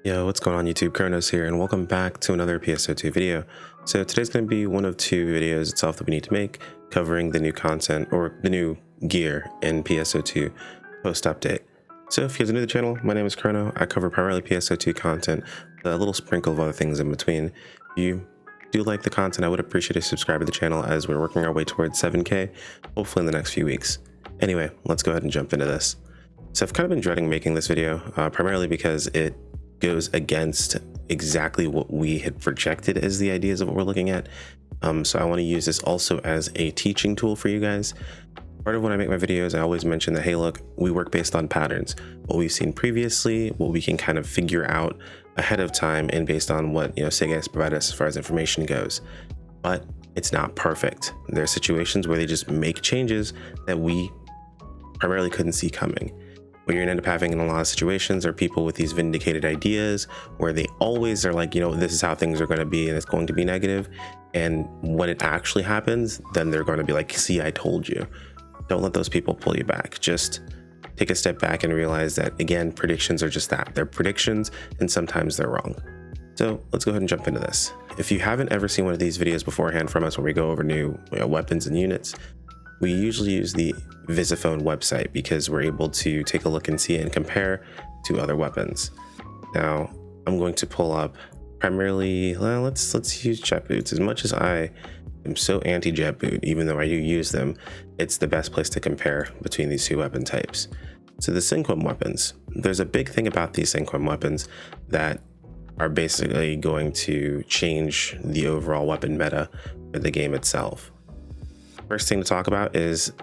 Yo, what's going on YouTube? Kronos here, and welcome back to another PSO2 video. So today's going to be one of two videos itself that we need to make, covering the new content or the new gear in PSO2 post-update. So if you're new to the channel, my name is Chrono. I cover primarily PSO2 content, with a little sprinkle of other things in between. If you do like the content, I would appreciate a subscribe to the channel as we're working our way towards 7K, hopefully in the next few weeks. Anyway, let's go ahead and jump into this. So I've kind of been dreading making this video, primarily because it goes against exactly what we had projected as the ideas of what we're looking at. So I want to use this also as a teaching tool for you guys. Part of when I make my videos, I always mention that, hey, look, we work based on patterns, what we've seen previously, what we can kind of figure out ahead of time, and based on what SEGA has provided us as far as information goes. But it's not perfect. There are situations where they just make changes that we primarily couldn't see coming. What you're gonna end up having in a lot of situations are people with these vindicated ideas where they always are like, this is how things are going to be and it's going to be negative. And when it actually happens, then they're going to be like, see, I told you. Don't let those people pull you back. Just take a step back and realize that, again, predictions are just that. They're predictions, and sometimes they're wrong. So let's go ahead and jump into this. If you haven't ever seen one of these videos beforehand from us where we go over new weapons and units, we usually use the Visiphone website because we're able to take a look and see it and compare to other weapons. Now, I'm going to pull up primarily, let's use jet boots. As much as I am so anti-jet boot, even though I do use them, it's the best place to compare between these two weapon types. So the Cinquem Weapons, there's a big thing about these Cinquem Weapons that are basically going to change the overall weapon meta for the game itself. First thing to talk about is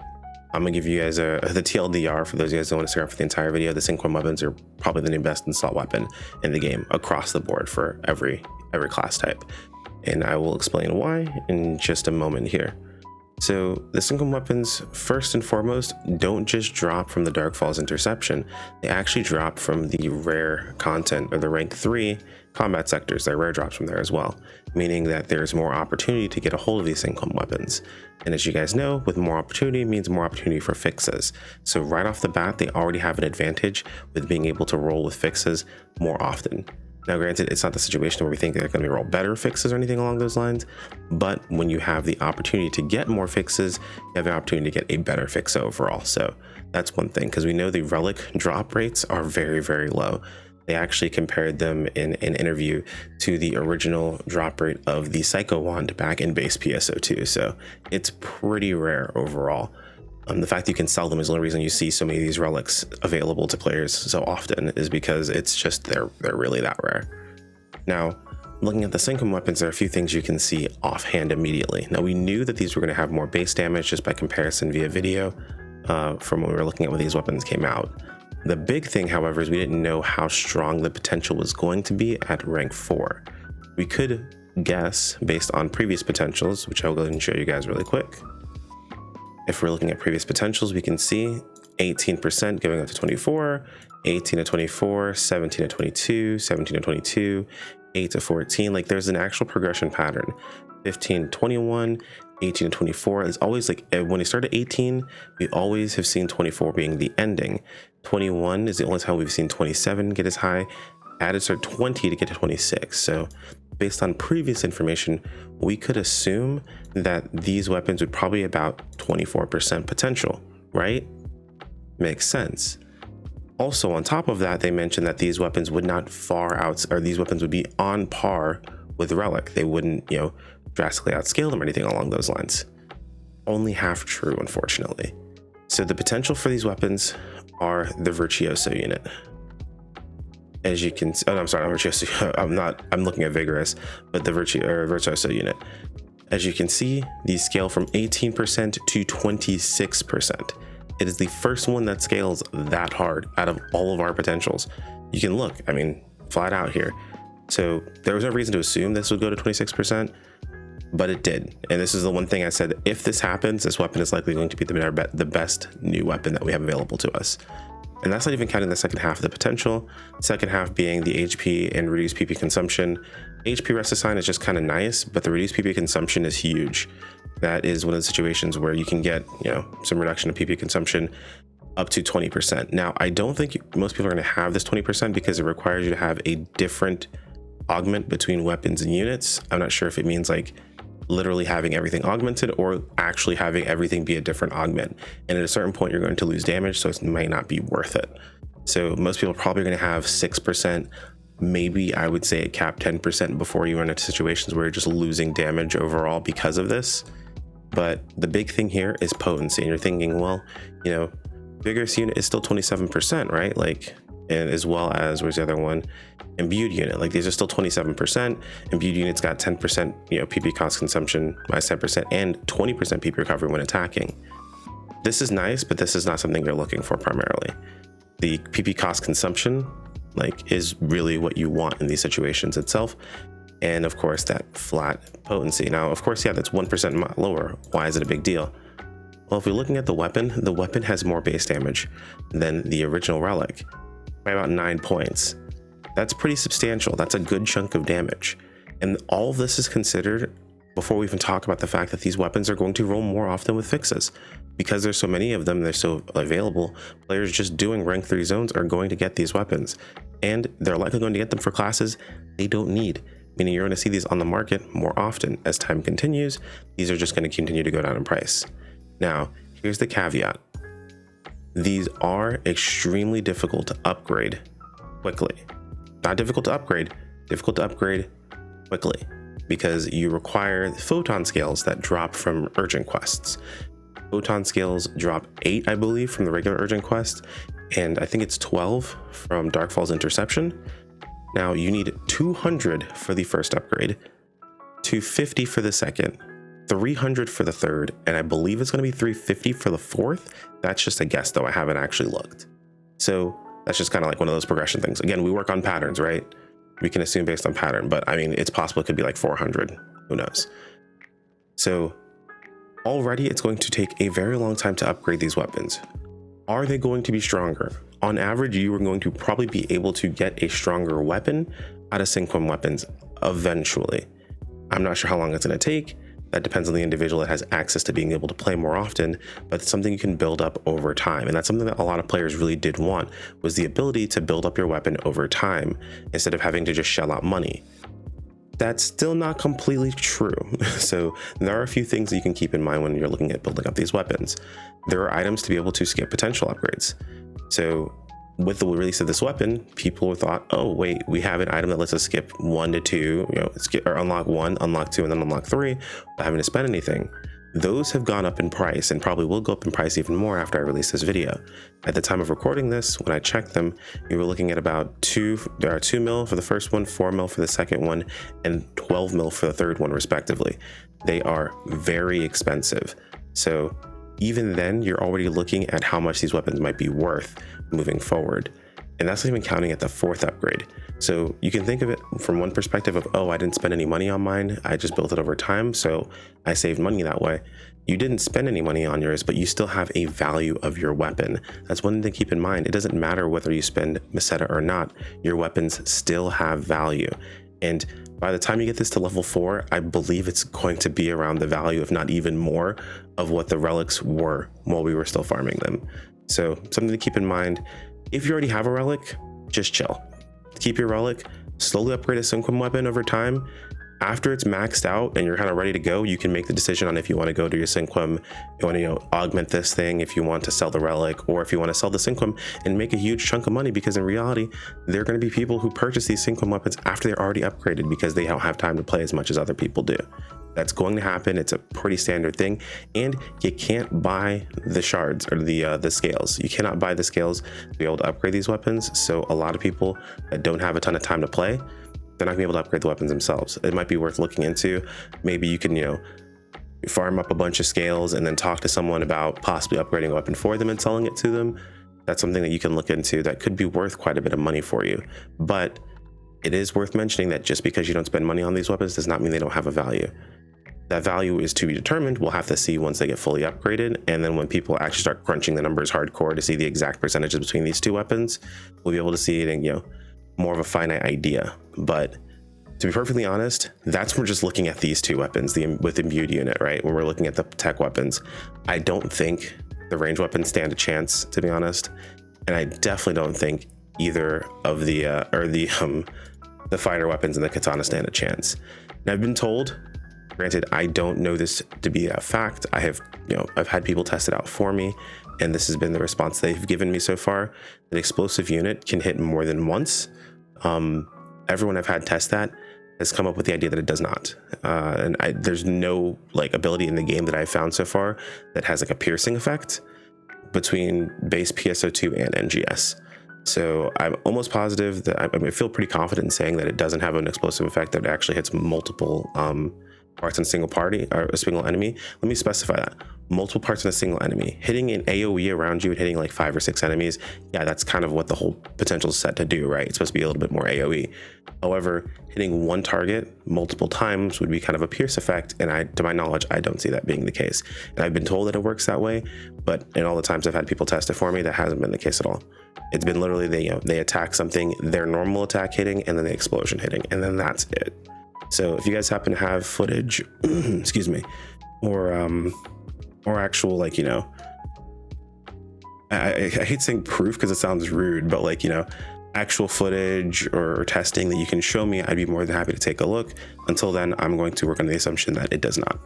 I'm gonna give you guys the TLDR. For those of you guys who don't want to stick around for the entire video, the Cinquem Weapons are probably the new best assault weapon in the game across the board for every class type. And I will explain why in just a moment here. So the Cinquem Weapons, first and foremost, don't just drop from the Darkfall's interception. They actually drop from the rare content or the rank 3 combat sectors. They're rare drops from there as well, meaning that there's more opportunity to get a hold of these Cinquem Weapons. And as you guys know, with more opportunity means more opportunity for fixes. So right off the bat, they already have an advantage with being able to roll with fixes more often. Now, granted, it's not the situation where we think they're going to be roll better fixes or anything along those lines, but when you have the opportunity to get more fixes, you have the opportunity to get a better fix overall. So that's one thing, because we know the relic drop rates are very, very low. They actually compared them in an interview to the original drop rate of the Psycho Wand back in base PSO2. So it's pretty rare overall. The fact that you can sell them is the only reason you see so many of these relics available to players so often, is because it's just they're really that rare. Now, looking at the Cinquem Weapons, there are a few things you can see offhand immediately. Now, we knew that these were going to have more base damage just by comparison via video from when we were looking at when these weapons came out. The big thing, however, is we didn't know how strong the potential was going to be at rank 4. We could guess based on previous potentials, which I'll go ahead and show you guys really quick. If we're looking at previous potentials, we can see 18% going up to 24, 18 to 24, 17 to 22, 17 to 22, 8 to 14. Like, there's an actual progression pattern. 15 to 21, 18 to 24. It's always like when you start at 18, we always have seen 24 being the ending. 21 is the only time we've seen 27 get as high. Added start 20 to get to 26. So based on previous information, we could assume that these weapons would probably about 24% potential, right? Makes sense. Also, on top of that, they mentioned that these weapons would not these weapons would be on par with Relic. They wouldn't, drastically outscale them or anything along those lines. Only half true, unfortunately. So the potential for these weapons are the Virtuoso unit. As you can, I'm sorry, not Virtuoso. I'm looking at Vigorous, but the Virtuoso unit. As you can see, these scale from 18% to 26%. It is the first one that scales that hard out of all of our potentials. You can look, flat out here. So there was no reason to assume this would go to 26%, but it did. And this is the one thing I said, if this happens, this weapon is likely going to be the best new weapon that we have available to us. And that's not even counting the second half of the potential. Second half being the HP and reduced PP consumption. HP rest assign is just kind of nice, but the reduced PP consumption is huge. That is one of the situations where you can get, some reduction of PP consumption up to 20%. Now, I don't think most people are going to have this 20% because it requires you to have a different augment between weapons and units. I'm not sure if it means like literally having everything augmented or actually having everything be a different augment. And at a certain point, you're going to lose damage, so it might not be worth it. So most people are probably going to have 6%, maybe I would say a cap 10% before you run into situations where you're just losing damage overall because of this. But the big thing here is potency. And you're thinking, well, you know, vigorous unit is still 27%, right? Like, and as well as, where's the other one? Imbued unit, like these are still 27%. Imbued unit's got 10%, you know, PP cost consumption minus 10% and 20% PP recovery when attacking. This is nice, but this is not something they're looking for primarily. The PP cost consumption, like, is really what you want in these situations itself. And of course, that flat potency. Now, of course, yeah, that's 1% lower. Why is it a big deal? Well, if we're looking at the weapon has more base damage than the original relic by about 9 points. That's pretty substantial. That's a good chunk of damage. And all of this is considered before we even talk about the fact that these weapons are going to roll more often with fixes. Because there's so many of them, they're so available, players just doing rank 3 zones are going to get these weapons. And they're likely going to get them for classes they don't need. Meaning you're going to see these on the market more often. As time continues, these are just going to continue to go down in price. Now, here's the caveat. These are extremely difficult to upgrade quickly. Not difficult to upgrade quickly, because you require photon scales that drop from urgent quests. Photon scales drop 8, I believe, from the regular urgent quest, and I think it's 12 from Darkfall's Interception. Now you need 200 for the first upgrade, 250 for the second, 300 for the third, and I believe it's going to be 350 for the fourth. That's just a guess, though. I haven't actually looked. So that's just kind of like one of those progression things. Again, we work on patterns, right? We can assume based on pattern, but I mean, it's possible it could be like 400. Who knows? So already it's going to take a very long time to upgrade these weapons. Are they going to be stronger? On average, you are going to probably be able to get a stronger weapon out of Cinquem Weapons eventually. I'm not sure how long it's going to take. That depends on the individual that has access to being able to play more often, but it's something you can build up over time. And that's something that a lot of players really did want, was the ability to build up your weapon over time instead of having to just shell out money. That's still not completely true. So there are a few things that you can keep in mind when you're looking at building up these weapons. There are items to be able to skip potential upgrades. So with the release of this weapon, people thought, oh wait, we have an item that lets us skip 1 to 2, you know, skip or unlock 1, unlock 2, and then unlock 3 without having to spend anything. Those have gone up in price and probably will go up in price even more after I release this video. At the time of recording this, when I checked them, we were looking at about 2 mil for the first one, 4 mil for the second one, and 12 mil for the third one, respectively. They are very expensive. So even then, you're already looking at how much these weapons might be worth moving forward. And that's not even counting at the fourth upgrade. So you can think of it from one perspective of, oh, I didn't spend any money on mine. I just built it over time, so I saved money that way. You didn't spend any money on yours, but you still have a value of your weapon. That's one thing to keep in mind. It doesn't matter whether you spend Meseta or not. Your weapons still have value. And by the time you get this to level 4, I believe it's going to be around the value, if not even more, of what the relics were while we were still farming them. So something to keep in mind. If you already have a relic, just chill. Keep your relic, slowly upgrade a Cinquem weapon over time. After it's maxed out and you're kind of ready to go, you can make the decision on if you want to go to your Cinquem, you want to, augment this thing, if you want to sell the relic, or if you want to sell the Cinquem and make a huge chunk of money, because in reality, there are going to be people who purchase these Cinquem weapons after they're already upgraded because they don't have time to play as much as other people do. That's going to happen. It's a pretty standard thing, and you can't buy the shards or the scales. You cannot buy the scales to be able to upgrade these weapons. So a lot of people that don't have a ton of time to play, they're not gonna be able to upgrade the weapons themselves. It might be worth looking into. Maybe you can, farm up a bunch of scales and then talk to someone about possibly upgrading a weapon for them and selling it to them. That's something that you can look into that could be worth quite a bit of money for you. But it is worth mentioning that just because you don't spend money on these weapons does not mean they don't have a value. That value is to be determined. We'll have to see once they get fully upgraded. And then when people actually start crunching the numbers hardcore to see the exact percentages between these two weapons, we'll be able to see it in, more of a finite idea. But to be perfectly honest, that's when we're just looking at these two weapons, with imbued unit, right? When we're looking at the tech weapons, I don't think the range weapons stand a chance, to be honest. And I definitely don't think either of the fighter weapons and the katana stand a chance. And I've been told, granted, I don't know this to be a fact. I've had people test it out for me, and this has been the response they've given me so far. An explosive unit can hit more than once. Everyone I've had test that has come up with the idea that it does not. And there's no like ability in the game that I've found so far that has like a piercing effect between base PSO2 and NGS. So I'm almost positive that I feel pretty confident in saying that it doesn't have an explosive effect that actually hits multiple parts in a single party or a single enemy. Let me specify that. Multiple parts in a single enemy. Hitting an AoE around you and hitting like 5 or 6 enemies, yeah, that's kind of what the whole potential is set to do, right? It's supposed to be a little bit more AoE. However, hitting one target multiple times would be kind of a pierce effect, and to my knowledge, I don't see that being the case. And I've been told that it works that way, but in all the times I've had people test it for me, that hasn't been the case at all. It's been literally they attack something, their normal attack hitting, and then the explosion hitting, and then that's it. So if you guys happen to have footage, excuse me, or actual, like, I hate saying proof because it sounds rude, but like, actual footage or testing that you can show me, I'd be more than happy to take a look. Until then, I'm going to work on the assumption that it does not.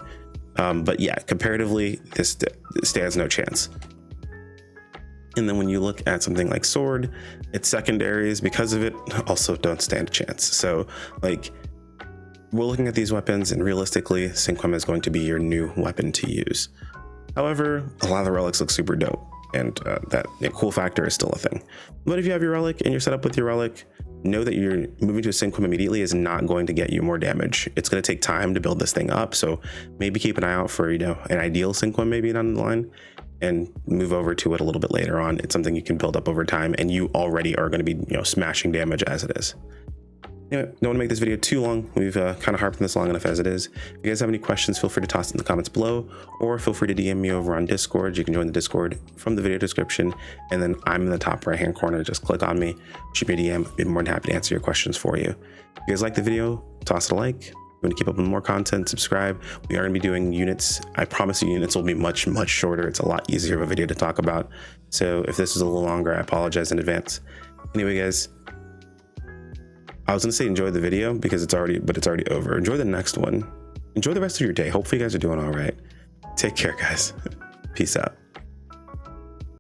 But yeah, comparatively, this stands no chance. And then when you look at something like sword, its secondaries, because of it, also don't stand a chance. So like, we're looking at these weapons, and realistically, Cinquem is going to be your new weapon to use. However, a lot of the relics look super dope, and that cool factor is still a thing. But if you have your relic and you're set up with your relic, know that you're moving to a Cinquem immediately is not going to get you more damage. It's going to take time to build this thing up, so maybe keep an eye out for an ideal Cinquem maybe down the line, and move over to it a little bit later on. It's something you can build up over time, and you already are going to be smashing damage as it is. Anyway, don't want to make this video too long. We've kind of harped on this long enough as it is. If you guys have any questions, feel free to toss it in the comments below, or feel free to DM me over on Discord. You can join the Discord from the video description, and then I'm in the top right hand corner. Just click on me, shoot me a DM. I'd be more than happy to answer your questions for you. If you guys like the video, toss it a like. If you want to keep up with more content, subscribe. We are going to be doing units. I promise you, units will be much, much shorter. It's a lot easier of a video to talk about. So if this is a little longer, I apologize in advance. Anyway, guys, I was gonna say enjoy the video because it's already over. Enjoy the next one. Enjoy the rest of your day. Hopefully you guys are doing all right. Take care, guys. Peace out.